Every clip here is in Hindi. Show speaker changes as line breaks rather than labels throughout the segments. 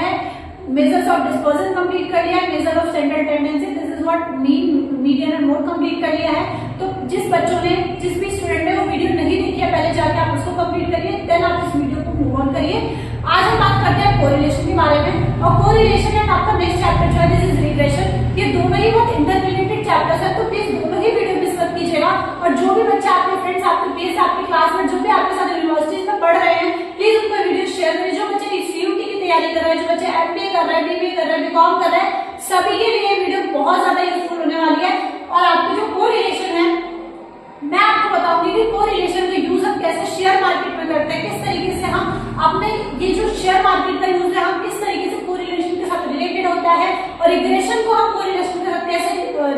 है, मेजर्स ऑफ डिस्पर्जन कंप्लीट कर लिया है, measure of central tendency, this is what mean, median and mode complete कर लिया है। तो जिस बच्चों ने, जिस भी स्टूडेंट ने वो वीडियो नहीं देखी है, पहले जाके आप उसको कंप्लीट करिए, देन आप इस वीडियो को मूव ऑन करिए। आज हम बात करते हैं कोरिलेशन के बारे में, और कोरिलेशन एंड आपका नेक्स्ट चैप्टर जो है दिस इज रिग्रेशन। ये दोनों ही बहुत इंटर रिलेटेड चैप्टर्स है, तो प्लीज दोनों ही वीडियो मिस मत कीजिएगा। और जो भी बच्चे, आपके फ्रेंड्स, आपके पीएस, आपके क्लासमेट जो भी आपके साथ यूनिवर्सिटीज में पढ़ रहे हैं, प्लीज उनको वीडियो शेयर करिए। जो बच्चे सीयूटी की तैयारी कर रहे हैं, जो बच्चे एमबीए कर रहे हैं, बीबीए कर रहे हैं, बीकॉम कर रहे हैं, सभी के लिए वीडियो बहुत ज्यादा यूजफुल होने वाली है। और आपकी जो कोरिलेशन है, मैं आपको बताऊंगी कि कोरिलेशन का यूज हम कैसे शेयर मार्केट में करते हैं, किस तरीके से हम अपने ये जो शेयर मार्केट का यूज है, हम किस तरीके से कोरिलेशन के साथ रिलेटेड होता है, और रिग्रेशन को हम कोरिलेशन के साथ कैसे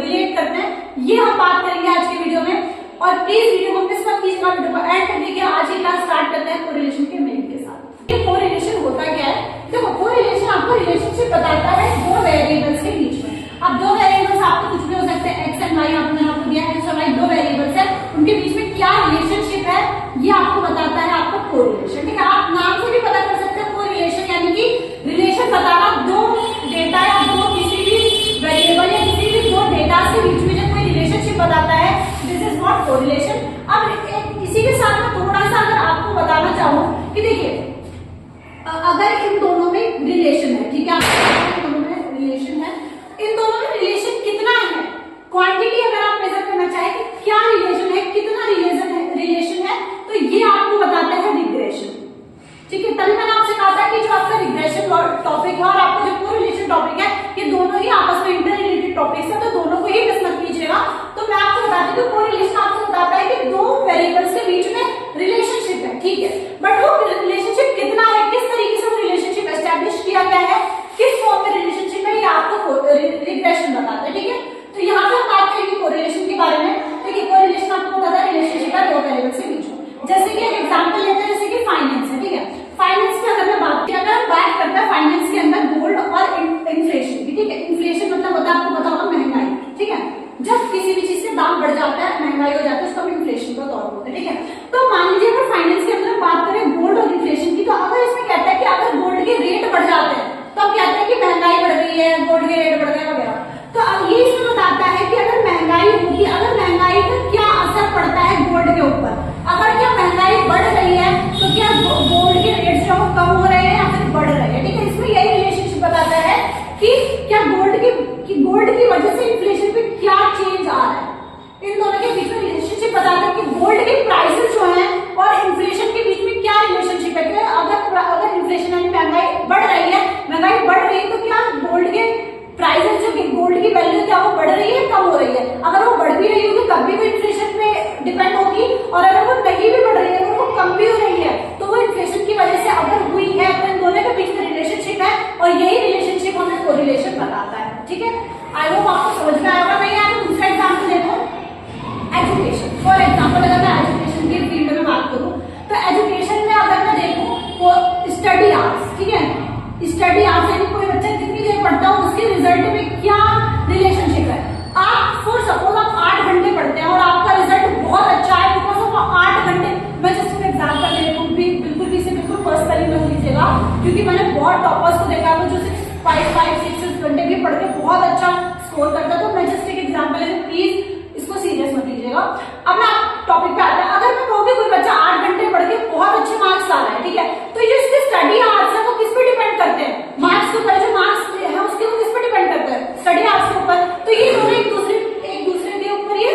रिलेट करते हैं, ये हम बात करेंगे आज की वीडियो में। और प्लीज वीडियो को मिस मत कीजिएगा, वीडियो को एंड तक देखिए। आज ही क्लास स्टार्ट करते हैं कोरिलेशन के मेन के साथ। ये कोरिलेशन होता क्या है? देखो, कोरिलेशन आपको रिलेशनशिप बताता है दो वेरिएबल्स के बीच में। अब दो वेरिएबल्स आपको कुछ भी हो सकते हैं, एक्स एंड वाई आपने आपको दिया है, एक्स और वाई दो वेरिएबल्स है, उनके बीच में क्या रिलेशनशिप है ये आपको बताता है आपका कोरिलेशन। ठीक है, आप नाम से भी पता कर सकते हैं कोरिलेशन, यानी कि रिलेशन बताना दो डेटा या दो किसी भी वेरिएबल या किसी भी दो डेटा के बीच में जब कोई रिलेशनशिप बताता है, दिस इज व्हाट कोरिलेशन। अब इसी के साथ में थोड़ा सा अगर आपको बताना चाहूँ कि देखिए, अगर इन दोनों में रिलेशन है, ठीक है, इन दोनों में रिलेशन है, इन दोनों में रिलेशन कितना है, क्वांटिटी अगर आप मेजर करना चाहें कि क्या रिलेशन है, कितना रिलेशन है, तो ये आपको बताता है रिग्रेशन। ठीक है, तभी मैंने आपसे कहा था कि जो आपका रिग्रेशन टॉपिक है और आपका जो कोरिलेशन टॉपिक है, ये दोनों ही आपस में इंटर रिलेटेड टॉपिक्स है, तो दोनों को ही मिस मत कीजिएगा। तो मैं आपको बताती हूँ, कोरिलेशन आपको बताता है कि दो वेरिएबल्स के बीच में रिलेशनशिप है, ठीक है, बट वो रिलेशनशिप कितना है, किस तरीके से वो रिलेशनशिप एस्टेब्लिश किया गया है, किस फॉर्म में रिलेशनशिप है, ये आपको रिग्रेशन बताता है। ठीक है, तो यहाँ पे हम बात करेंगे कोरिलेशन के बारे में। देखिए, कोरिलेशन आपको बताता है रिलेशनशिप है दो वेरिएबल्स के बीच में। जैसे कि एक एग्जांपल लेते हैं, जैसे कि फाइनेंस है, ठीक है, फाइनेंस के अगर मैं बात की, अगर हम बात करते हैं फाइनेंस के अंदर गोल्ड और इन्फ्लेशन की, ठीक है, इन्फ्लेशन मतलब होता है, आपको पता होगा, महंगाई। ठीक है, जब किसी भी चीज से दाम बढ़ जाता है, महंगाई हो जाती है, उसको हम इन्फ्लेशन का तौर होता है। ठीक है, तो मान लीजिए अगर फाइनेंस के अंदर बात करें गोल्ड और इन्फ्लेशन की, तो अगर इसमें कहता है कि अगर गोल्ड के रेट बढ़ जाते हैं तो हम कहते हैं कि महंगाई बढ़ रही है, गोल्ड के रेट बढ़ गए वगैरह। तो अब ये इसमें बताता है कि अगर महंगाई होगी, अगर महंगाई का क्या असर पड़ता है गोल्ड के ऊपर, अगर क्या महंगाई बढ़ रही है तो क्या गोल्ड के रेट्स जो कम हो रहे हैं या फिर बढ़ रहे हैं। ठीक है, इसमें यही रिलेशनशिप बताता है कि क्या गोल्ड की वजह से इन्फ्लेशन पे क्या चेंज आ रहा है। इन दोनों के बीच में रिलेशनशिप बताता है कि गोल्ड के प्राइसेस जो है और इन्फ्लेशन के बीच में क्या रिलेशनशिप है। अगर इन्फ्लेशन यानी महंगाई बढ़ रही है, महंगाई बढ़ रही है, तो क्या गोल्ड के प्राइसेस जो गोल्ड की वैल्यू क्या वो बढ़ रही है, कम हो रही है। अगर वो बढ़ भी रही होगी तब भी वो इन्फ्लेशन पे डिपेंड होगी, और अगर वो नहीं भी बढ़ रही है, अगर वो कम भी हो रही है, तो वो इन्फ्लेशन की वजह से अगर हुई है, तो इन दोनों के बीच में रिलेशनशिप है, और यही रिलेशनशिप हमें कोरिलेशन बताता है। ठीक है, आई होप आपको समझ में आएगा। नहीं आया तो दूसरा एग्जाम्पल देखो, एजुकेशन। फॉर एग्जाम्पल अगर मैं एजुकेशन की फील्ड में बात करूँ, तो एजुकेशन में अगर मैं देखूँ तो स्टडी आवर्स, ठीक है, स्टडी आवर्स यानी कोई बच्चा कितनी देर पढ़ता है, उसके रिजल्ट में क्या रिलेशनशिप है। आप फॉर सपोज आप 8 घंटे पढ़ते हैं और आपका रिजल्ट बहुत अच्छा है, बिकॉज ऑफ 8 घंटे। मैं जस्ट एग्जाम्पल दे रही हूँ, बिल्कुल भी इसे बिल्कुल पर्सनली मत लीजिएगा, क्योंकि मैंने बहुत टॉपर्स को देखा है जो 5-6 घंटे भी पढ़ के बहुत अच्छा स्कोर करता है। तो मैं जस्ट एक एग्जाम्पल ले रही हूँ, प्लीज इसको सीरियस मत लीजिएगा। अब मैं टॉपिक पे आता है, अगर मैं कहूँ कि कोई बच्चा 8 घंटे पढ़ के बहुत अच्छे मार्क्स ला रहा है, ठीक है, तो ये इसके स्टडी आवर्स है वो किस पे डिपेंड करते हैं, मार्क्स के ऊपर। जो मार्क्स है उसके वो किस पे डिपेंड करते हैं, स्टडी आवर्स के ऊपर। तो ये दोनों एक दूसरे के ऊपर, ये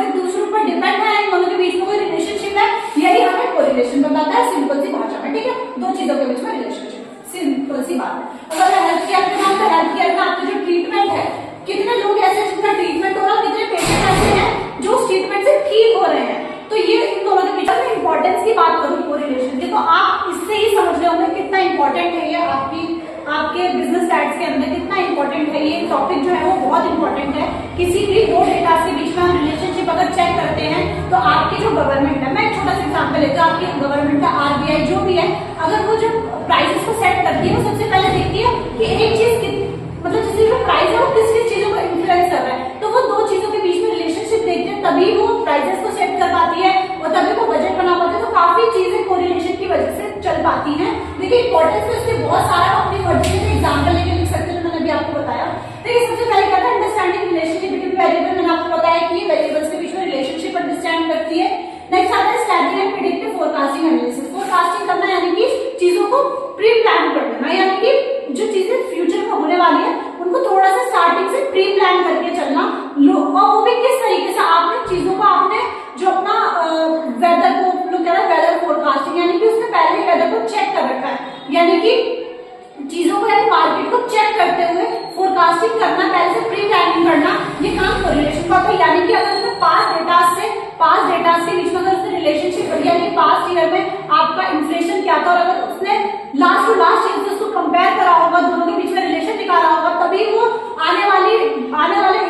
एक दूसरे पर डिपेंड है, इन दोनों के बीच में कोई रिलेशनशिप है, यही हमें कोरिलेशन बताता है सिंपल सी भाषा में। ठीक है, दो चीजों के बीच में रिलेशनशिप, सिंपल सी बात है। अगर हेल्थ केयर के नाम पर, हेल्थ केयर में आपका जो ट्रीटमेंट है, कितने लोग ऐसे जिनका ट्रीटमेंट हो रहा है, कितने पेशेंट ऐसे हैं जो उस ट्रीटमेंट से ठीक हो रहे हैं। तो ये इन दोनों के बीच में इंपॉर्टेंस की बात करूँ कोरिलेशन की, तो आप इससे ही समझ रहे होंगे कितना इंपॉर्टेंट है ये आपके बिजनेस स्टैट्स के अंदर, कितना इंपॉर्टेंट है ये टॉपिक जो है वो बहुत इंपॉर्टेंट है। किसी भी दो डेटा के बीच में हम रिलेशनशिप अगर चेक करते हैं, तो आपकी जो गवर्नमेंट है, मैं एक छोटा सा एग्जाम्पल लेती हूँ, आपकी गवर्नमेंट है, आरबीआई जो भी है, अगर वो जो प्राइसेस को सेट करती है, वो सबसे पहले देखती है कि एक चीज मतलब जिस जो प्राइस है वो किस किस चीजों को इन्फ्लुएंस कर रहा है, तो वो दो चीजों के बीच में रिलेशनशिप देखते हैं, तभी वो प्राइसेस को सेट कर पाती है और तभी वो बजट बना पाती है। तो काफी चीजें कोरिलेशन की वजह से चल कर पाती हैं। देखिए इंपॉर्टेंस तो इसके बहुत सारा, अपनी मर्जी से एग्जाम्पल लेके लिख सकते हैं, जो मैंने अभी आपको बताया। देखिए सबसे पहले क्या था, अंडरस्टैंडिंग रिलेशनशिप बिटवीन वेरिएबल। मैंने आपको बताया कि ये वेरिएबल्स के बीच में रिलेशनशिप अंडरस्टैंड करती है। नेक्स्ट आता है static and predictive forecasting analysis. Forecasting करना यानी कि चीजों को प्री प्लान कर देना, यानी कि जो चीजें फ्यूचर में होने वाली है उनको थोड़ा सा स्टार्टिंग से प्री प्लान करके चलना। और वो भी किस तरीके से, आपने चीजों को, आपने जो अपना वेदर को, लोग कह रहे हैं वेदर फोरकास्टिंग, यानी कि उसने पहले वेदर को चेक कर रखा है, यानी कि चीजों को, यानी मार्केट को चेक करते हुए फोरकास्टिंग करना, पहले से प्री प्लानिंग करना, ये काम कोरिलेशन का होता है। यानी कि अगर उसने पास्ट डेटा के बीच में अगर उसने रिलेशनशिप, यानी पास्ट ईयर में आपका इन्फ्लेशन क्या था, और अगर उसने लास्ट टू लास्ट ईयर से उसको कंपेयर करा होगा, दोनों के बीच में रिलेशन निकाला होगा, तभी वो आने वाले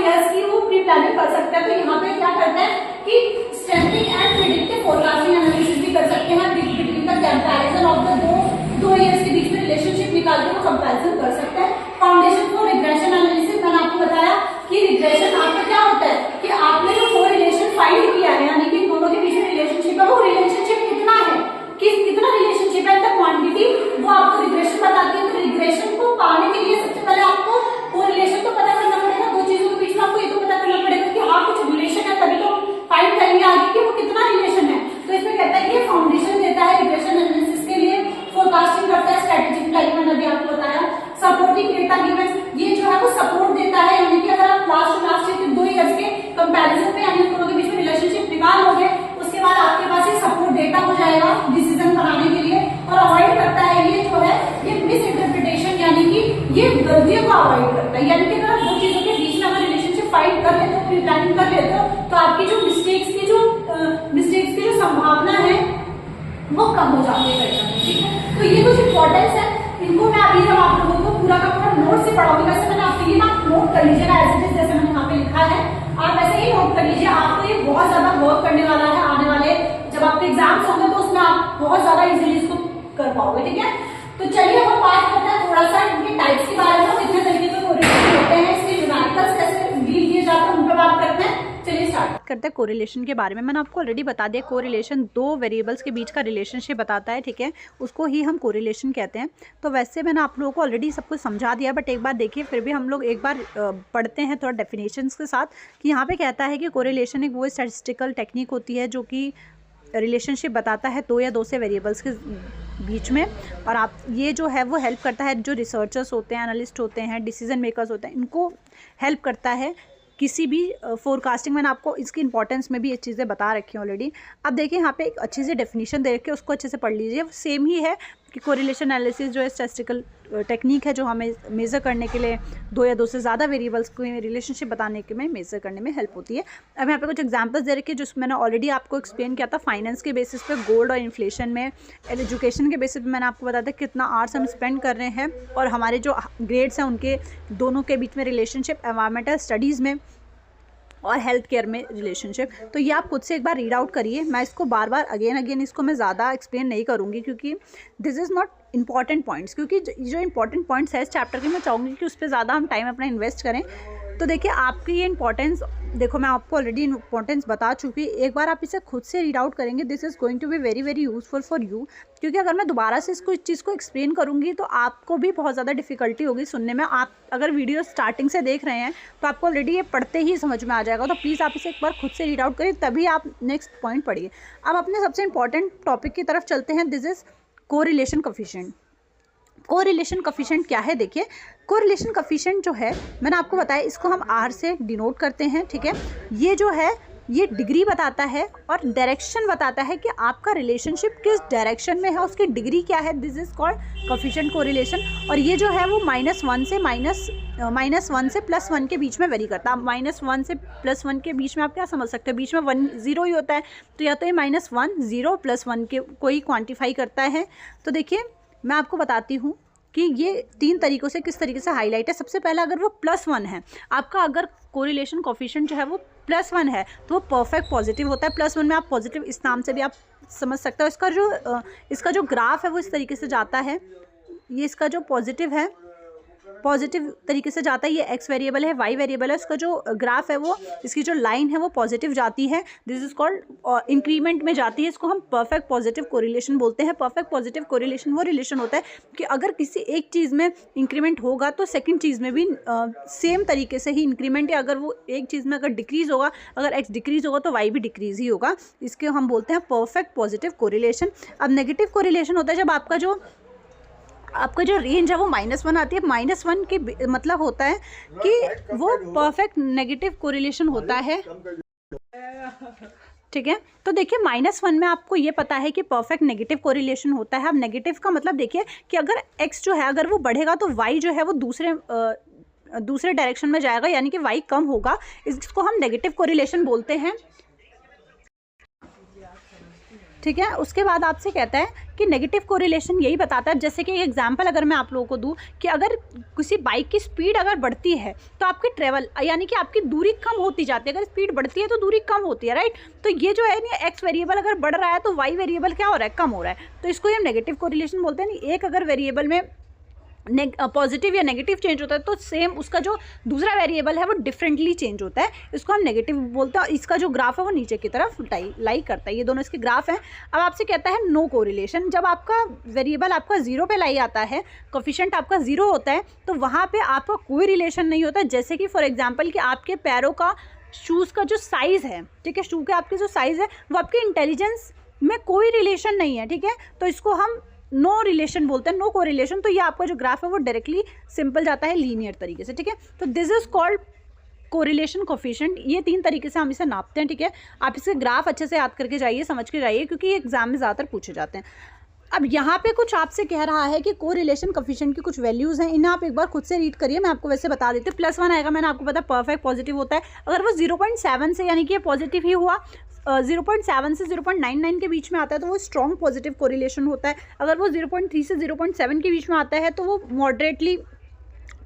ईयर्स की वो प्री प्लानिंग कर सकते हैं। तो यहाँ पे क्या करते हैं कि static and predictive forecasting analysis भी कर सकते हैं, between the comparison of the दो ईयर्स के बीच में रिलेशनशिप निकाल के वो कंपैरिजन कर सकते हैं। फाउंडेशन फॉर रिग्रेशन एनालिसिस, मैंने आपको बताया कि रिग्रेशन आपका क्या होता है कि आपने जो कोरिलेशन फाइंड किया है, यानी कि दोनों के बीच में रिलेशनशिप है, वो रिलेशनशिप कितना है, कितना रिलेशनशिप है, द क्वांटिटी, वो आपको रिग्रेशन बताती है। तो रिग्रेशन को पाने के लिए सबसे पहले आपको कोरिलेशन तो पता करना पड़ेगा, दो चीजों के बीच में आपको ये तो पता करना पड़ेगा कि हाँ कुछ रिलेशन है, तभी तो फाइंड करेंगे आगे कि वो कितना रिलेशन है। तो इसमें कहता है कि ये फाउंडेशन देता है रिग्रेशन एनालिसिस के लिए, फोरकास्टिंग करता है, स्ट्रेटेजिक प्लानिंग मैंने अभी आपको बताया, सपोर्टिंग डेटा गिवन, ये जो है वो सपोर्ट देता है, यानी कि अगर आप लास्ट ईयर के 2 ईयर्स के कंपैरिजन में, यानी दोनों के बीच में रिलेशनशिप निकाल लोगे, उसके बाद आपके पास ये सपोर्ट डेटा हो जाएगा डिसीजन बनाने के लिए। और अवॉइड करता है ये जो है, ये मिस इंटरप्रिटेशन, यानी कि ये गलतियों को अवॉइड करता है। यानी कि अगर आप दो चीजों के बीच में अगर रिलेशनशिप फाइंड कर लेते हो, प्री प्लानिंग कर लेते हो, तो आपकी जो मिस्टेक्स की जो संभावना है वो कम हो जाती है। ठीक है, तो ये कुछ इंपॉर्टेंस है, इनको मैं अभी जब आप लोगों को पूरा का पूरा नोट से पढ़ाऊंगी, वैसे मैंने आपके लिए ना नोट कर लीजिएगा एज इट इज, जैसे मैंने यहाँ पे लिखा है, आप ऐसे ही नोट कर लीजिए। आपको ये बहुत ज्यादा वर्क करने वाला है, आने वाले जब आपके एग्जाम्स होंगे तो उसमें आप बहुत ज्यादा इजीली इसको कर पाओगे। ठीक है, तो चलिए हम बात करते हैं थोड़ा सा इनके टाइप्स के बारे में, कितने तरीके के कोरिलेशन होते हैं, इसके न्यूमेरिकल्स कैसे डील किए जाते हैं, उन पर बात करते हैं। चलिए स्टार्ट
करते हैं कोरिलेशन के बारे में। मैंने आपको ऑलरेडी बता दिया, कोरिलेशन दो वेरिएबल्स के बीच का रिलेशनशिप बताता है, ठीक है, उसको ही हम कोरिलेशन कहते हैं। तो वैसे मैंने आप लोगों को ऑलरेडी सब कुछ समझा दिया, बट एक बार देखिए, फिर भी हम लोग एक बार पढ़ते हैं थोड़ा डेफिनेशंस के साथ, कि यहाँ पे कहता है कि कोरिलेशन एक वो स्टैटिस्टिकल टेक्निक होती है जो कि रिलेशनशिप बताता है दो या दो से वेरिएबल्स के बीच में। और आप ये जो है वो हेल्प करता है, जो रिसर्चर्स होते हैं, एनालिस्ट होते हैं, डिसीजन मेकर्स होते हैं, इनको हेल्प करता है किसी भी फोरकास्टिंग। मैंने आपको इसकी इंपॉर्टेंस में भी ये चीज़ें बता रखी हैं ऑलरेडी। अब देखिए यहाँ पे एक अच्छी सी डेफिनेशन दे रखी है, उसको अच्छे से पढ़ लीजिए। सेम ही है कि कोरिलेशन एनालिसिस जो है स्टैटिस्टिकल टेक्निक है, जो हमें मेज़र करने के लिए दो या दो से ज़्यादा वेरिएबल्स को रिलेशनशिप बताने के में मेज़र करने में हेल्प होती है। अब यहाँ पे कुछ एग्जांपल्स दे रखे हैं, जो मैंने ऑलरेडी आपको एक्सप्लेन किया था। फाइनेंस के बेसिस पे, गोल्ड और इन्फ्लेशन में, एजुकेशन के बेसिस पे मैंने आपको बताया था कितना आवर्स हम स्पेंड कर रहे हैं, और हमारे जो ग्रेड्स हैं उनके दोनों के बीच में रिलेशनशिप, एनवायरमेंटल स्टडीज़ में और हेल्थ केयर में रिलेशनशिप। तो ये आप खुद से एक बार रीड आउट करिए। मैं इसको बार बार अगेन इसको मैं ज़्यादा एक्सप्लेन नहीं करूँगी, क्योंकि this is not important points, क्योंकि जो इंपॉर्टेंट पॉइंट्स है इस चैप्टर के, मैं चाहूँगी कि उस पर ज़्यादा हम टाइम अपना इन्वेस्ट करें। तो देखिए आपकी ये इंपॉर्टेंस, देखो मैं आपको ऑलरेडी इंपॉर्टेंस बता चुकी, एक बार आप इसे खुद से रीड आउट करेंगे, this is going to be very very useful for you. क्योंकि अगर मैं दोबारा से इस चीज़ को एक्सप्लेन करूँगी तो आपको भी बहुत ज़्यादा डिफिकल्टी होगी सुनने में। आप अगर वीडियो स्टार्टिंग से देख रहे हैं तो आपको ऑलरेडी ये पढ़ते ही समझ में आ जाएगा। तो प्लीज़ आप इसे एक बार खुद से रीड आउट करिए, तभी आप नेक्स्ट पॉइंट पढ़िए। अब अपने सबसे इंपॉर्टेंट टॉपिक की तरफ चलते हैं, this is correlation coefficient. Correlation coefficient क्या है? देखिए, कोरिलेशन कोफिशिएंट जो है, मैंने आपको बताया, इसको हम आर से डिनोट करते हैं, ठीक है। ये जो है ये डिग्री बताता है और डायरेक्शन बताता है कि आपका रिलेशनशिप किस डायरेक्शन में है, उसकी डिग्री क्या है। This is called coefficient correlation. और ये जो है वो -1 से -1 से +1 के बीच में वेरी करता है। -1 से +1 के बीच में आप क्या समझ सकते हो, बीच में 1 0 ही होता है, तो या तो ये -1 0 +1 के कोई क्वान्टिफाई करता है। तो देखिए मैं आपको बताती हूँ कि ये 3 तरीक़ों से किस तरीके से हाईलाइट है। सबसे पहला, अगर वो +1 है आपका, अगर कोरिलेशन कोफिशिएंट जो है वो +1 है तो वो परफेक्ट पॉजिटिव होता है। +1 में आप पॉजिटिव, इस नाम से भी आप समझ सकते हो। इसका जो ग्राफ है वो इस तरीके से जाता है, ये इसका जो पॉजिटिव है पॉजिटिव तरीके से जाता है, ये एक्स वेरिएबल है, वाई वेरिएबल है, उसका जो ग्राफ है वो, इसकी जो लाइन है वो पॉजिटिव जाती है, दिस इज कॉल्ड इंक्रीमेंट में जाती है, इसको हम परफेक्ट पॉजिटिव कोरिलेशन बोलते हैं। परफेक्ट पॉजिटिव कोरिलेशन वो रिलेशन होता है कि अगर किसी एक चीज़ में इंक्रीमेंट होगा तो सेकंड चीज़ में भी सेम तरीके से ही इंक्रीमेंट, या अगर वो एक चीज़ में अगर डिक्रीज़ होगा, अगर एक्स डिक्रीज़ होगा तो वाई भी डिक्रीज़ ही होगा, इसके हम बोलते हैं परफेक्ट पॉजिटिव कोरिलेशन। अब नेगेटिव कोरिलेशन होता है जब आपका जो रेंज है वो -1 आती है। -1 के मतलब होता है कि वो परफेक्ट नेगेटिव कोरिलेशन होता है, ठीक है। तो देखिए -1 में आपको ये पता है कि परफेक्ट नेगेटिव कोरिलेशन होता है। अब नेगेटिव का मतलब देखिए कि अगर x जो है अगर वो बढ़ेगा तो y जो है वो दूसरे डायरेक्शन में जाएगा, यानी कि y कम होगा, इसको हम नेगेटिव कोरिलेशन बोलते हैं, ठीक है। उसके बाद आपसे कहता है कि नेगेटिव कोरिलेशन यही बताता है, जैसे कि एग्जांपल अगर मैं आप लोगों को दूं कि अगर किसी बाइक की स्पीड अगर बढ़ती है तो आपकी ट्रेवल यानी कि आपकी दूरी कम होती जाती है। अगर स्पीड बढ़ती है तो दूरी कम होती है, राइट। तो ये जो है ना एक्स वेरिएबल अगर बढ़ रहा है तो वाई वेरिएबल क्या हो रहा है, कम हो रहा है, तो इसको हम नेगेटिव कोरिलेशन बोलते हैं। एक अगर वेरिएबल में पॉजिटिव या नेगेटिव चेंज होता है तो सेम उसका जो दूसरा वेरिएबल है वो डिफरेंटली चेंज होता है, इसको हम नेगेटिव बोलते हैं। और इसका जो ग्राफ है वो नीचे की तरफ लाई करता है, ये दोनों इसके ग्राफ हैं। अब आपसे कहता है नो कोरिलेशन, जब आपका वेरिएबल आपका 0 पे लाई आता है, कोफिशिएंट आपका 0 होता है, तो वहाँ पे आपका कोई रिलेशन नहीं होता। जैसे कि फॉर एग्जाम्पल कि आपके पैरों का, शूज़ का जो साइज़ है, ठीक है, शू के आपके जो साइज़ है वो आपके इंटेलिजेंस में कोई रिलेशन नहीं है, ठीक है, तो इसको हम नो रिलेशन बोलते हैं, नो कोरिलेशन। तो ये आपका जो ग्राफ है वो डायरेक्टली सिंपल जाता है लीनियर तरीके से, ठीक है। तो this is called correlation coefficient. ये 3 तरीके से हम इसे नापते हैं, ठीक है। आप इसके ग्राफ अच्छे से याद करके जाइए, समझ के जाइए, क्योंकि ये एग्जाम में ज़्यादातर पूछे जाते हैं। अब यहाँ पे कुछ आपसे कह रहा है कि कोरिलेशन कोफिशिएंट की कुछ वैल्यूज़ हैं, इन्हें आप एक बार खुद से रीड करिए, मैं आपको वैसे बता देती हूँ। +1 आएगा, मैंने आपको पता परफेक्ट पॉजिटिव होता है। अगर वो 0.7 से यानी कि ये पॉजिटिव ही हुआ, 0.7 से 0.99 के बीच में आता है तो वो स्ट्रॉन्ग पॉजिटिव कोरिलेशन होता है। अगर वो 0.3 से 0.7 के बीच में आता है तो वो मॉडरेटली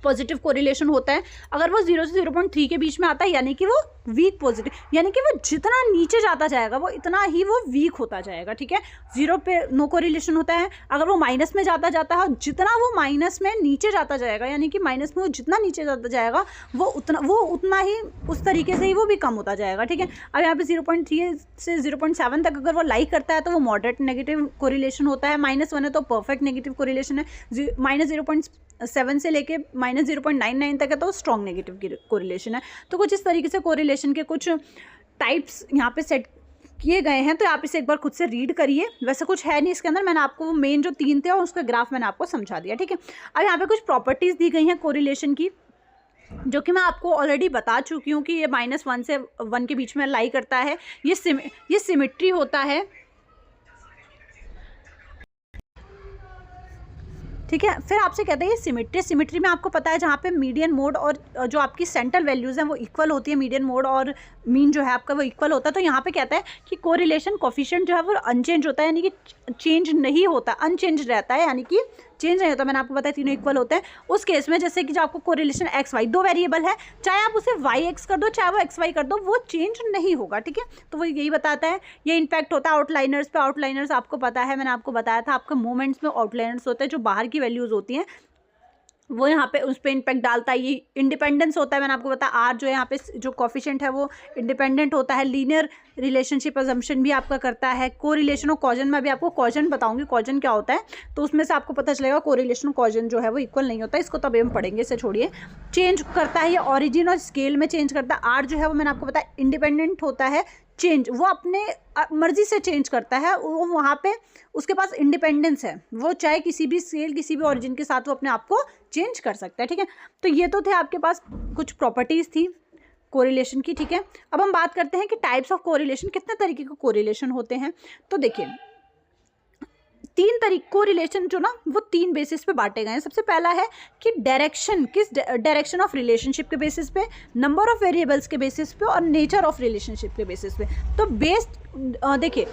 पॉजिटिव कोरिलेशन होता है। अगर वो 0 से 0.3 के बीच में आता है यानी कि वो वीक पॉजिटिव, यानी कि वो जितना नीचे जाता जाएगा वो इतना ही वो वीक होता जाएगा, ठीक है। 0 पे नो कोरिलेशन होता है। अगर वो माइनस में जाता है, जितना वो माइनस में नीचे जाता जाएगा, यानी कि माइनस में वो जितना नीचे जाता जाएगा वो उतना ही उस तरीके से ही वो भी कम होता जाएगा, ठीक है। अब यहाँ पे 0.3 से 0.7 तक अगर वो लाई करता है तो वो मॉडरेट नेगेटिव कोरिलेशन होता है। -1 है तो परफेक्ट नेगेटिव कोरिलेशन है। -0.7 से लेके -0.99 तक है तो स्ट्रॉन्ग नेगेटिव कोरिलेशन है। तो कुछ इस तरीके से कोरिलेशन के कुछ टाइप्स यहाँ पे सेट किए गए हैं, तो आप इसे एक बार खुद से रीड करिए। वैसे कुछ है नहीं इसके अंदर, मैंने आपको मेन जो 3 थे और उसका ग्राफ मैंने आपको समझा दिया, ठीक है। अब यहाँ पे कुछ प्रॉपर्टीज़ दी गई हैं कोरिलेशन की, जो कि मैं आपको ऑलरेडी बता चुकी हूँ कि ये -1 से 1 के बीच में लाई करता है, ये सिमेट्री होता है, ठीक है। फिर आपसे कहते हैं ये सिमेट्री में आपको पता है जहाँ पे मीडियन मोड और जो आपकी सेंट्रल वैल्यूज़ हैं वो इक्वल होती है, मीडियन मोड और मीन जो है आपका वो इक्वल होता है। तो यहाँ पे कहता है कि कोरिलेशन कोफिशिएंट जो है वो अनचेंज होता है, यानी कि चेंज नहीं होता, अनचेंज रहता है, यानी कि चेंज नहीं होता। मैंने आपको बताया तीनों इक्वल होते हैं। उस केस में जैसे कि जो आपको कोरिलेशन XY 2 वेरिएबल है, चाहे आप उसे YX कर दो चाहे वो XY कर दो, वो चेंज नहीं होगा, ठीक है। तो वो यही बताता है। ये इम्पैक्ट होता है आउटलाइनर्स पे। आउटलाइनर्स आपको पता है, मैंने आपको बताया था, आपके मूवमेंट्स में आउटलाइनर्स होते हैं जो बाहर की वैल्यूज़ होती हैं, वो यहाँ पे उस पर इम्पैक्ट डालता है। ये इंडिपेंडेंस होता है, मैंने आपको बताया आर जो है यहाँ पे जो कोफिशिएंट है वो इंडिपेंडेंट होता है। लीनियर रिलेशनशिप अजम्पशन भी आपका करता है। कोरिलेशन और कॉजन में भी आपको कॉजन बताऊंगी, कॉजन क्या होता है, तो उसमें से आपको पता चलेगा कोरिलेशन कॉजन जो है वो इक्वल नहीं होता। इसको तब हम पढ़ेंगे, इसे छोड़िए। चेंज करता है ये ऑरिजिन और स्केल में चेंज करता है। आर जो है वो मैंने आपको बताया इंडिपेंडेंट होता है, चेंज वो अपने मर्जी से चेंज करता है, वो वहाँ पे उसके पास इंडिपेंडेंस है, वो चाहे किसी भी स्केल किसी भी ऑरिजिन के साथ वो अपने आप को चेंज कर सकता है, ठीक है। तो ये तो थे आपके पास कुछ प्रॉपर्टीज़ थी कोरिलेशन की, ठीक है। अब हम बात करते हैं कि टाइप्स ऑफ कोरिलेशन, कितने तरीके के कोरिलेशन होते हैं। तो देखिए 3 तरीके कोरिलेशन जो ना वो 3 बेसिस पे बांटे गए हैं। सबसे पहला है कि डायरेक्शन, किस डायरेक्शन ऑफ रिलेशनशिप के बेसिस पे, नंबर ऑफ वेरिएबल्स के बेसिस पे और नेचर ऑफ रिलेशनशिप के बेसिस पे। तो बेस्ड देखिए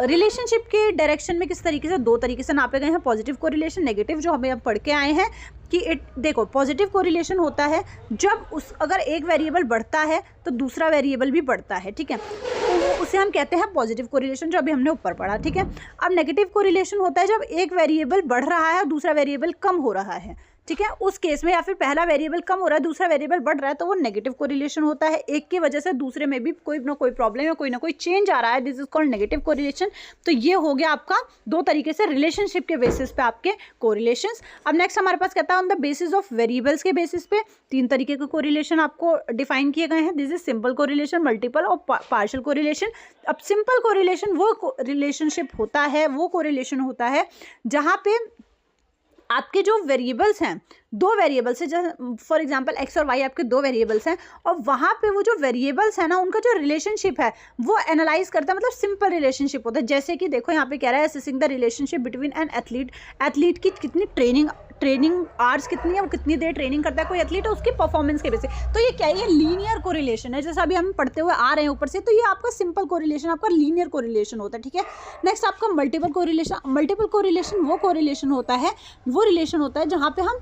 रिलेशनशिप के डायरेक्शन में किस तरीके से 2 तरीके से नापे गए हैं, पॉजिटिव कोरिलेशन, नेगेटिव, जो हमें अब पढ़ के आए हैं कि देखो पॉजिटिव कोरिलेशन होता है जब अगर एक वेरिएबल बढ़ता है तो दूसरा वेरिएबल भी बढ़ता है, ठीक है, तो उसे हम कहते हैं पॉजिटिव कोरिलेशन, जो अभी हमने ऊपर पढ़ा, ठीक है। अब नेगेटिव कोरिलेशन होता है जब एक वेरिएबल बढ़ रहा है और दूसरा वेरिएबल कम हो रहा है, ठीक है। उस केस में या फिर पहला वेरिएबल कम हो रहा है, दूसरा वेरिएबल बढ़ रहा है, तो वो नेगेटिव कोरिलेशन होता है। एक की वजह से दूसरे में भी कोई ना कोई प्रॉब्लम या कोई ना कोई चेंज आ रहा है, this is called negative correlation. तो ये हो गया आपका दो तरीके से रिलेशनशिप के बेसिस पे आपके कोरिलेशंस। अब नेक्स्ट हमारे पास कहता है on the basis of variables के बेसिस पे तीन तरीके के कोरिलेशन आपको डिफाइन किए गए हैं। This is simple correlation, multiple और पार्शियल कोरिलेशन। अब सिंपल कोरिलेशन वो रिलेशनशिप होता है, वो कोरिलेशन होता है जहाँ पे आपके जो वेरिएबल्स हैं, दो वेरिएबल्स हैं, फॉर एग्जांपल एक्स और वाई आपके दो वेरिएबल्स हैं, और वहाँ पे वो जो वेरिएबल्स है ना उनका जो रिलेशनशिप है वो एनालाइज करता है, मतलब सिंपल रिलेशनशिप होता है। जैसे कि देखो यहाँ पे कह रहा है assessing the relationship between an athlete, athlete की कितनी ट्रेनिंग आवर्स कितनी है, वो कितनी देर ट्रेनिंग करता है कोई एथलीट है, उसकी परफॉर्मेंस के बेसिस। तो ये क्या है, ये लीनियर कोरिलेशन है, जैसा अभी हम पढ़ते हुए आ रहे हैं ऊपर से। तो ये आपका सिंपल कोरिलेशन, आपका लीनियर कोरिलेशन होता है, ठीक है। नेक्स्ट आपका मल्टीपल कोरिलेशन। मल्टीपल कोरिलेशन वो कोरिलेशन होता है, वो रिलेशन होता है जहाँ पे हम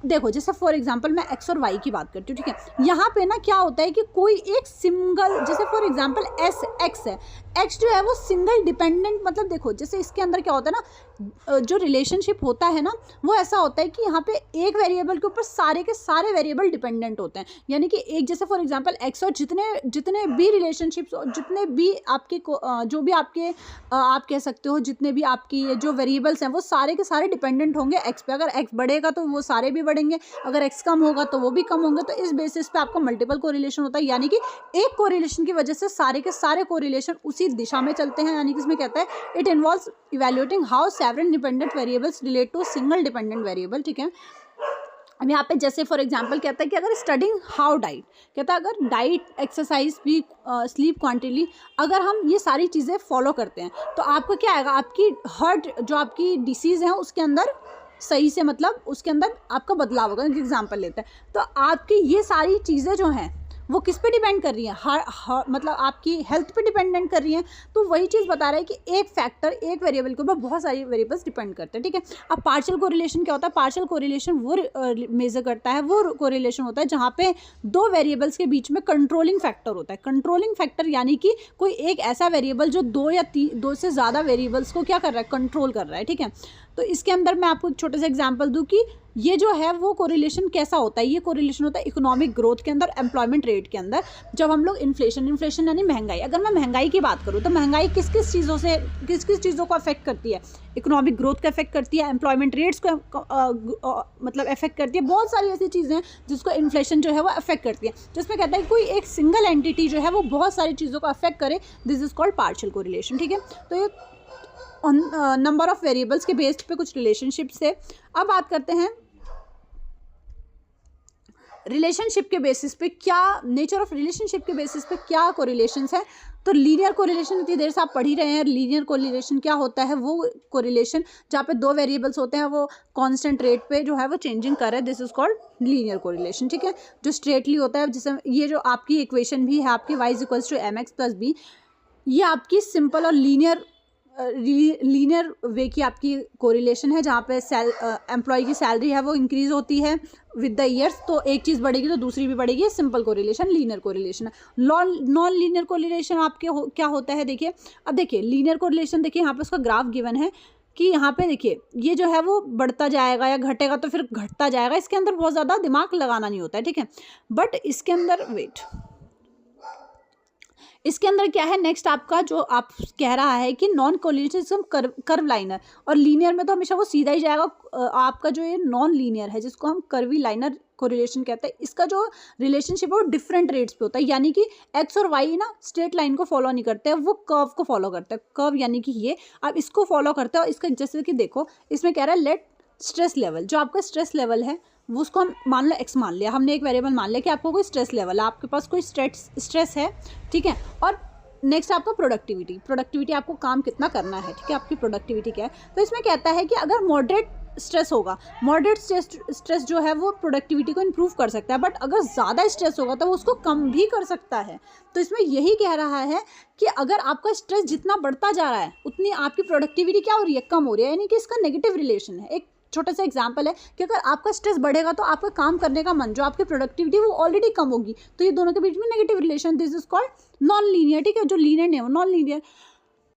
देखो, जैसे फॉर एग्जांपल मैं एक्स और वाई की बात करती हूँ, ठीक है। यहाँ पे ना क्या होता है कि कोई एक सिंगल, जैसे फॉर एग्जांपल एक्स है, एक्स जो है वो सिंगल डिपेंडेंट, मतलब देखो जैसे इसके अंदर क्या होता है ना, जो रिलेशनशिप होता है ना वो ऐसा होता है कि यहाँ पे एक वेरिएबल के ऊपर सारे के सारे वेरिएबल डिपेंडेंट होते हैं। यानी कि एक, जैसे फॉर एग्जांपल एक्स और जितने भी रिलेशनशिप्स, जितने भी आपके जो भी आपके आप कह सकते हो जितने भी आपकी जो वेरिएबल्स हैं वो सारे के सारे डिपेंडेंट होंगे एक्स पे। अगर एक्स बढ़ेगा तो वो सारे भी बढ़ेंगे, अगर एक्स कम होगा तो वो भी कम होंगे। तो इस बेसिस पे आपका मल्टीपल कोरिलेशन होता है, यानी कि एक कोरिलेशन की वजह से सारे के सारे कोरिलेशन उसी दिशा में चलते हैं। यानी कि इसमें कहता है it involves evaluating how several independent variables relate to single dependent variable, ठीक है। अब यहाँ पे जैसे फॉर एग्जांपल कहता है कि अगर स्टडिंग हाउ डाइट, कहता है अगर डाइट, एक्सरसाइज, स्लीप क्वांटिटी, अगर हम ये सारी चीज़ें फॉलो करते हैं तो आपको क्या आएगा, आपकी हार्ट जो आपकी डिसीज़ है उसके अंदर सही से, मतलब उसके अंदर आपका बदलाव होगा। एग्जांपल लेते हैं तो आपकी ये सारी चीज़ें जो हैं वो किस पे डिपेंड कर रही है, मतलब आपकी हेल्थ पे डिपेंडेंट कर रही हैं। तो वही चीज़ बता रहा है कि एक फैक्टर, एक वेरिएबल के ऊपर बहुत सारी वेरिएबल्स डिपेंड करते हैं, ठीक है। अब पार्शियल कोरिलेशन क्या होता है, पार्शियल कोरिलेशन वो मेजर करता है, वो कोरिलेशन होता है जहाँ पे दो वेरिएबल्स के बीच में कंट्रोलिंग फैक्टर होता है। कंट्रोलिंग फैक्टर यानी कि कोई एक ऐसा वेरिएबल जो दो से ज़्यादा वेरिएबल्स को क्या कर रहा है, कंट्रोल कर रहा है, ठीक है। तो इसके अंदर मैं आपको एक छोटे से एग्जांपल दूं कि ये जो है वो कोरिलेशन कैसा होता है। ये कोरिलेशन होता है इकोनॉमिक ग्रोथ के अंदर, एम्प्लॉयमेंट रेट के अंदर। जब हम लोग इन्फ्लेशन यानी महंगाई, अगर मैं महंगाई की बात करूँ तो महंगाई किस किस चीज़ों को अफेक्ट करती है, इकोनॉमिक ग्रोथ को अफेक्ट करती है, एम्प्लॉयमेंट रेट्स को मतलब अफेक्ट करती है। बहुत सारी ऐसी चीज़ें हैं जिसको इन्फ्लेशन जो है वो अफेक्ट करती है, जिसमें कहता है कोई एक सिंगल एंटिटी जो है वो बहुत सारी चीज़ों को अफेक्ट करे, this is called partial correlation, ठीक है। तो ये नंबर ऑफ वेरिएबल्स के बेस्ड पे कुछ रिलेशनशिप्स है। अब बात करते हैं रिलेशनशिप के बेसिस पे क्या, नेचर ऑफ रिलेशनशिप के बेसिस पे क्या कोरिलेशंस है। तो लीनियर कोरिलेशन इतनी देर से आप पढ़ ही रहे हैं। लीनियर कोरिलेशन क्या होता है, वो कोरिलेशन जहाँ पे दो वेरिएबल्स होते हैं वो कांस्टेंट रेट पे जो है वो चेंजिंग कर रहे हैं, this is called linear correlation, ठीक है। जो स्ट्रेटली होता है, जैसे ये जो आपकी इक्वेशन भी है आपकी y = mx + b, ये आपकी सिंपल और लीनियर वे की आपकी कोरिलेशन है, जहाँ पे एम्प्लॉय की सैलरी है वो इंक्रीज होती है विद द ईयर्स। तो एक चीज़ बढ़ेगी तो दूसरी भी बढ़ेगी, सिंपल कोरिलेशन, लीनियर कोरिलेशन है। नॉन लीनियर कोरिलेशन आपके क्या होता है, देखिए। अब देखिए लीनियर कोरिलेशन, देखिए यहाँ पे उसका ग्राफ गिवन है कि यहाँ पे देखिए ये जो है वो बढ़ता जाएगा या घटेगा तो फिर घटता जाएगा। इसके अंदर बहुत ज़्यादा दिमाग लगाना नहीं होता है, ठीक है। बट इसके अंदर इसके अंदर क्या है, नेक्स्ट आपका जो आप कह रहा है कि नॉन कोरिलेशन कर्व लाइनर, और लीनियर में तो हमेशा वो सीधा ही जाएगा। आपका जो ये नॉन लीनियर है जिसको हम कर्वी लाइनर कोरिलेशन कहते हैं, इसका जो रिलेशनशिप है वो डिफरेंट रेट्स पे होता है। यानी कि एक्स और वाई ना स्ट्रेट लाइन को फॉलो नहीं करते हैं, वो कर्व को फॉलो करते हैं। कर्व यानी कि ये अब इसको फॉलो करते हैं। और इसका जैसे कि देखो इसमें कह रहा है लेट स्ट्रेस लेवल, जो आपका स्ट्रेस लेवल है वो उसको हम मान लो एक्स मान लिया, हमने एक वेरिएबल मान लिया कि आपको कोई स्ट्रेस लेवल है, आपके पास कोई स्ट्रेस है, ठीक है। और नेक्स्ट आपका प्रोडक्टिविटी आपको काम कितना करना है, ठीक है, आपकी प्रोडक्टिविटी क्या है। तो इसमें कहता है कि अगर मॉडरेट स्ट्रेस होगा, मॉडरेट स्ट्रेस जो है वो प्रोडक्टिविटी को इम्प्रूव कर सकता है, बट अगर ज़्यादा स्ट्रेस होगा तो वो उसको कम भी कर सकता है। तो इसमें यही कह रहा है कि अगर आपका स्ट्रेस जितना बढ़ता जा रहा है उतनी आपकी प्रोडक्टिविटी क्या हो रही है, कम हो रही है। यानी कि इसका नेगेटिव रिलेशन है। एक छोटा सा एग्जांपल है कि अगर आपका स्ट्रेस बढ़ेगा तो आपका काम करने का मन, जो आपकी प्रोडक्टिविटी वो ऑलरेडी कम होगी। तो ये दोनों के बीच में negative relation, this is called non linear, ठीक है। जो लीनियर नहीं है वो नॉन लीनियर।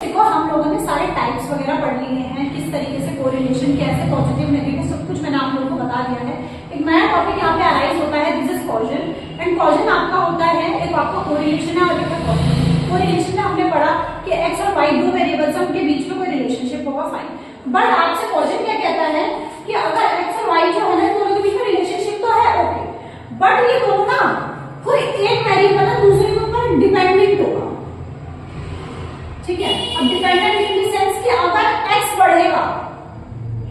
देखो हम लोगों ने सारे टाइप्स वगैरह पढ़ लिए हैं, किस तरीके से कोरिलेशन, कैसे पॉजिटिव नेगेटिव सब कुछ मैंने मैंने आप लोगों को बता दिया है। एक नया टॉपिक यहाँ पे अराइज होता है, दिस इज कॉजन। एंड कॉजन आपका होता है, एक आपका कोरिलेशन है और एक कॉजन। कोरिलेशन में हमने पढ़ा कि एक्स और वाई दो वेरिएबल्स हैं, उनके बीच में कोई रिलेशनशिप होगा, फाइन। बट आपसे कॉजन क्या कहता है कि अगर एक्स और वाई जो है ना, दोनों के बीच में रिलेशनशिप तो है, ओके, बट ये दोनों ना कोई एक वेरिएबल है दूसरे के ऊपर डिपेंडेंट होगा, ठीक है। अब डिपेंडेंट इन द सेंस कि अगर x बढ़ेगा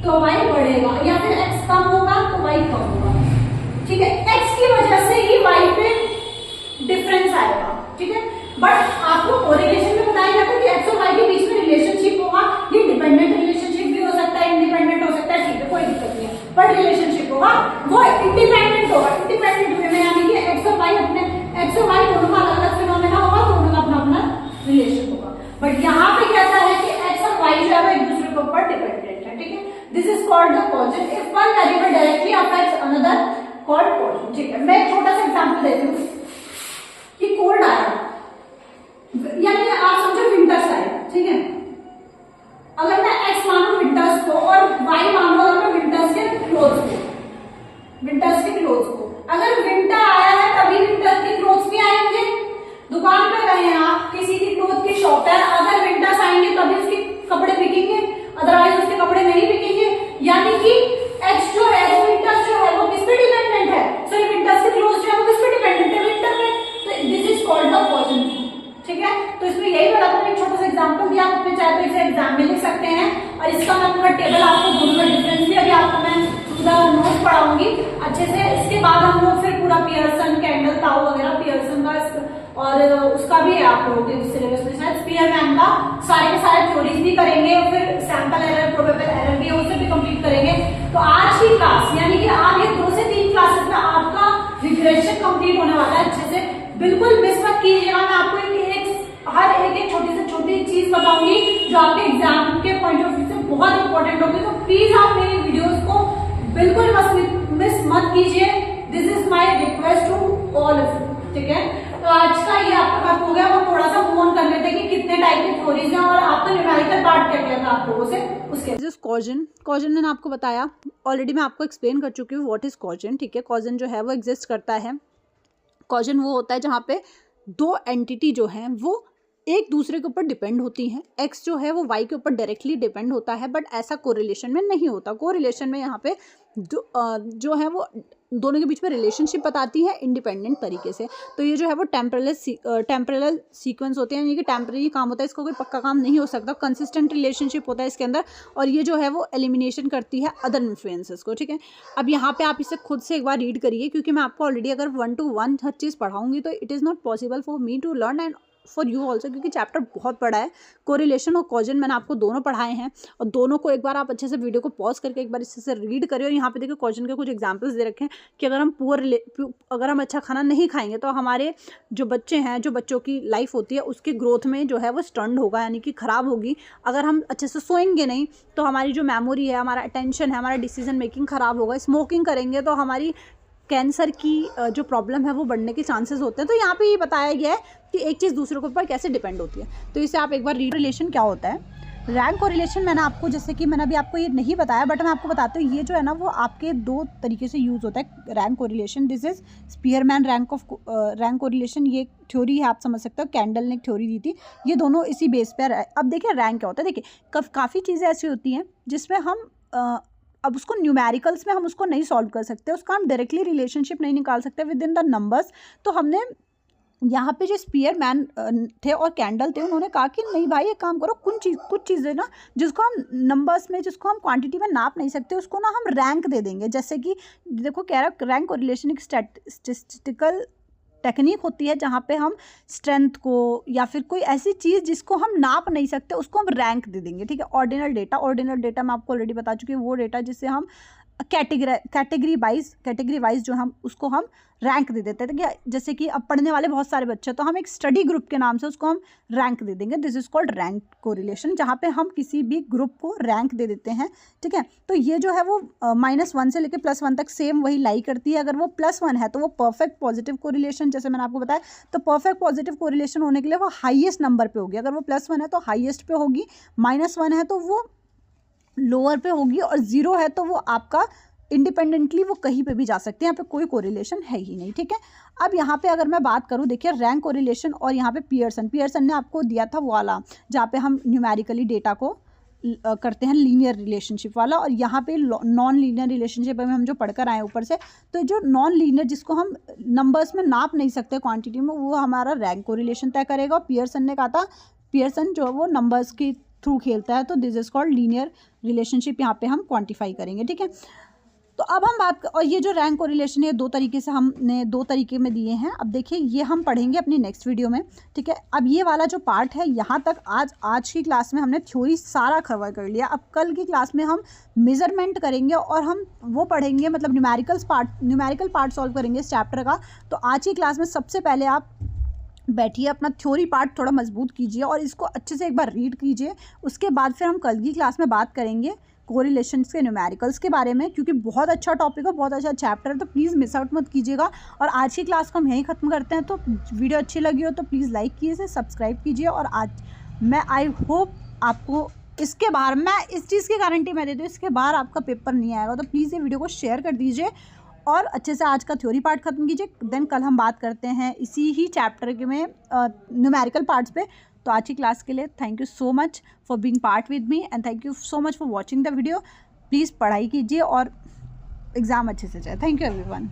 तो y बढ़ेगा, या फिर x कम होगा तो y कम होगा, ठीक है। x की वजह से ही y पे डिफरेंस आएगा, ठीक है। बट आपको कोरिलेशन में बताया जाता है कि x और y के बीच में रिलेशनशिप होगा। ये डिपेंडेंट रिलेशनशिप भी हो सकता है, इंडिपेंडेंट हो सकता है, ठीक है, कोई दिक्कत नहीं है, बट रिलेशनशिप होगा वो इंडिपेंडेंट होगा। इंडिपेंडेंट वे में यानी कि x और y अपने x और y दोनों का अलग अलग फिनोमेना होगा, दोनों का अपना अपना रिलेशन होगा। बट यहाँ पे कहता है कि x और y जो है वो एक दूसरे के ऊपर डिपेंडेंट है, ठीक है। This is called the causation. If one variable directly affects another called causation, ठीक है। मैं एक छोटा सा एग्जांपल देती हूँ कि कोल्ड आया, यानी आप समझो विंटर्स आया, ठीक है। अगर मैं x मानू विंटर्स को और y मानू अगर मैं विंटर्स के क्लोथ्स को, अगर विंटर आया है तभी विंटर्स के क्लोथ्स भी आएंगे। दुकान पे गए हैं आप, किसी की क्लोथ की शॉप है, अगर विंटर्स आएंगे तभी उसके कपड़े बिकेंगे, अदरवाइज उसके कपड़े नहीं बिकेंगे। यानी कि एक्स जो है वो विंटर्स जो है वो किस पे डिपेंडेंट है, सॉरी विंटर्स के क्लोथ जो है वो किस पे डिपेंडेंट है, विंटर पे। तो दिस इज कॉल्ड द कॉजन, ठीक है। तो इसमें यही बता दूं, एक छोटा सा एग्जांपल दिया, आप अपने चाहे तो इसे एग्जाम में लिख सकते हैं। और इसका मैं पूरा टेबल आपको दोनों का डिफरेंस भी अभी आपको मैं पूरा नोट पढ़ाऊंगी अच्छे से। इसके बाद हम लोग फिर पूरा पियर्सन, कैंडल, ताऊ वगैरह पियर्सन का और उसका भी है आप लोगों के सिलेबस में शायद, स्पीयरमैन का सारे के सारे थ्योरीज भी करेंगे, और फिर सैंपल एरर, प्रोबेबल एरर भी है, उसे भी कंप्लीट करेंगे। तो आज की क्लास यानी कि आगे 2 से 3 क्लासेस में आपका रिग्रेशन कंप्लीट होने वाला है अच्छे से। बिल्कुल मिस मत कीजिएगा, मैं आपको हर एक छोटी से छोटी चीज बताऊंगी जो आपके एग्जाम के पॉइंट ऑफ व्यू से बहुत इंपॉर्टेंट होगी। तो प्लीज आप मेरी वीडियोस को बिल्कुल मिस मत कीजिए, this is my request to all of you, ठीक है। तो आज का ये आपका खत्म हो गया, वो थोड़ा सा मूव ऑन कर लेते हैं कि कितने टाइप की थ्योरीज हैं और आपका न्यूमेरिकल पार्ट क्या क्या था आप लोगों से उसके।
कॉजन मैंने आपको बताया ऑलरेडी, मैं आपको एक्सप्लेन कर चुकी हूँ व्हाट इज कॉजन, ठीक है। कॉजन जो है वो एग्जिस्ट करता है। कॉजन वो होता है जहाँ पे दो एंटिटी जो हैं वो एक दूसरे के ऊपर डिपेंड होती हैं। एक्स जो है वो वाई के ऊपर डायरेक्टली डिपेंड होता है, बट ऐसा कोरिलेशन में नहीं होता। कोरिलेशन में यहाँ पे जो है वो दोनों के बीच में रिलेशनशिप बताती है इंडिपेंडेंट तरीके से। तो ये जो है वो टेम्परल सीक्वेंस होते हैं, यानी कि टेम्पररी काम होता है, इसका कोई पक्का काम नहीं हो सकता। कंसिस्टेंट रिलेशनशिप होता है इसके अंदर, और ये जो है वो एलिमिनेशन करती है अदर इन्फ्लुएंसेस को, ठीक है। अब यहाँ पे आप इसे खुद से एक बार रीड करिए, क्योंकि मैं आपको ऑलरेडी अगर 1 to 1 हर चीज़ पढ़ाऊंगी तो it is not possible for me to learn and for you also, क्योंकि चैप्टर बहुत बड़ा है। कोरिलेशन और कॉजन मैंने आपको दोनों पढ़ाए हैं, और दोनों को एक बार आप अच्छे से वीडियो को पॉज करके एक बार इससे से रीड करिए। और यहाँ पे देखिए कॉजन के कुछ एग्जांपल्स दे रखे हैं कि अगर हम अच्छा खाना नहीं खाएंगे तो हमारे जो बच्चे हैं, जो बच्चों की लाइफ होती है उसकी ग्रोथ में जो है वो स्टंट होगा, यानी कि ख़राब होगी। अगर हम अच्छे से सोएंगे नहीं तो हमारी जो मेमोरी है, हमारा अटेंशन है, हमारा डिसीजन मेकिंग ख़राब होगा। स्मोकिंग करेंगे तो हमारी कैंसर की जो प्रॉब्लम है वो बढ़ने के चांसेस होते हैं। तो यहाँ पे ये बताया गया है कि एक चीज़ दूसरे के ऊपर कैसे डिपेंड होती है। तो इसे आप एक बार रीड रिलेशन क्या होता है, रैंक कोरिलेशन मैंने आपको, जैसे कि मैंने अभी आपको ये नहीं बताया बट मैं आपको बताती हूँ, ये जो है ना वो आपके 2 तरीके से यूज़ होता है rank correlation. This is Spearman rank correlation, ये थ्योरी है, आप समझ सकते हो, कैंडल ने एक थ्योरी दी थी। ये दोनों इसी बेस पर है। अब देखिए रैंक क्या होता है, देखिए काफ़ी चीज़ें ऐसी होती हैं जिसमें हम अब उसको न्यूमेरिकल्स में हम उसको नहीं सॉल्व कर सकते, उसका हम डायरेक्टली रिलेशनशिप नहीं निकाल सकते विद इन द नंबर्स। तो हमने यहाँ पे जो स्पीयरमैन थे और कैंडल थे, उन्होंने कहा कि नहीं भाई, एक काम करो, कुछ चीज़ें ना जिसको हम नंबर्स में, जिसको हम क्वांटिटी में नाप नहीं सकते, उसको ना हम रैंक दे देंगे। जैसे कि देखो कह रहा रैंक कोरिलेशन एक स्टैटिस्टिकल टेक्निक होती है जहाँ पे हम स्ट्रेंथ को या फिर कोई ऐसी चीज़ जिसको हम नाप नहीं सकते उसको हम रैंक दे देंगे, ठीक है। ऑर्डिनल डेटा मैं आपको ऑलरेडी बता चुकी हूँ, वो डेटा जिससे हम कैटेगरी वाइज जो हम उसको हम रैंक दे देते हैं। जैसे कि अब पढ़ने वाले बहुत सारे बच्चे, तो हम एक स्टडी ग्रुप के नाम से उसको हम रैंक दे देंगे। This is called rank correlation, जहाँ पे हम किसी भी ग्रुप को रैंक दे देते हैं, ठीक है। तो ये जो है वो -1 से लेकर +1 तक सेम वही लाई करती है। अगर वो +1 है तो वो परफेक्ट पॉजिटिव कोरिलेशन, जैसे मैंने आपको बताया, तो परफेक्ट पॉजिटिव कोरिलेशन होने के लिए वो हाईएस्ट नंबर पे होगी। अगर वो +1 है तो हाईएस्ट पे होगी, -1 है तो वो लोअर पे होगी, और 0 है तो वो आपका इंडिपेंडेंटली वो कहीं पे भी जा सकते हैं, यहाँ पे कोई कोरिलेशन है ही नहीं, ठीक है। अब यहाँ पे अगर मैं बात करूँ, देखिए रैंक कोरिलेशन और यहाँ पे पियर्सन ने आपको दिया था वो वाला जहाँ पे हम न्यूमेरिकली डेटा को करते हैं लीनियर रिलेशनशिप वाला, और यहाँ पे नॉन लीनियर रिलेशनशिप में हम जो पढ़कर आए ऊपर से, तो जो नॉन लीनियर जिसको हम नंबर्स में नाप नहीं सकते क्वांटिटी में, वो हमारा रैंक कोरिलेशन तय करेगा। और पियर्सन ने कहा था, पियर्सन जो वो नंबर्स के थ्रू खेलता है, तो this is called linear relationship, यहाँ पे हम क्वांटिफाई करेंगे, ठीक है। तो अब हम बात, और ये जो रैंक कोरिलेशन है 2 तरीके से हमने 2 तरीके में दिए हैं। अब देखिए ये हम पढ़ेंगे अपनी नेक्स्ट वीडियो में, ठीक है। अब ये वाला जो पार्ट है यहाँ तक आज की क्लास में हमने थ्योरी सारा कवर कर लिया। अब कल की क्लास में हम मेजरमेंट करेंगे और हम वो पढ़ेंगे, मतलब न्यूमेरिकल पार्ट सॉल्व करेंगे इस चैप्टर का। तो आज की क्लास में सबसे पहले आप बैठिए, अपना थ्योरी पार्ट थोड़ा मजबूत कीजिए और इसको अच्छे से एक बार रीड कीजिए। उसके बाद फिर हम कल की क्लास में बात करेंगे कोरिलेशंस के न्यूमेरिकल्स के बारे में, क्योंकि बहुत अच्छा टॉपिक है, बहुत अच्छा चैप्टर है, तो प्लीज़ मिस आउट मत कीजिएगा। और आज की क्लास को हम यहीं ख़त्म करते हैं। तो वीडियो अच्छी लगी हो तो प्लीज़ लाइक कीजिए, सब्सक्राइब कीजिए। और आज मैं आई होप आपको इसके बाहर, मैं इस चीज़ की गारंटी मैं देती हूँ, इसके बाहर आपका पेपर नहीं आएगा। तो प्लीज़ ये वीडियो को शेयर कर दीजिए और अच्छे से आज का थ्योरी पार्ट ख़त्म कीजिए। देन कल हम बात करते हैं इसी ही चैप्टर के में न्यूमेरिकल पार्ट्स पे। तो आज की क्लास के लिए thank you so much for being part with me and thank you so much for watching the video. Please पढ़ाई कीजिए और एग्ज़ाम अच्छे से जाए। Thank you everyone.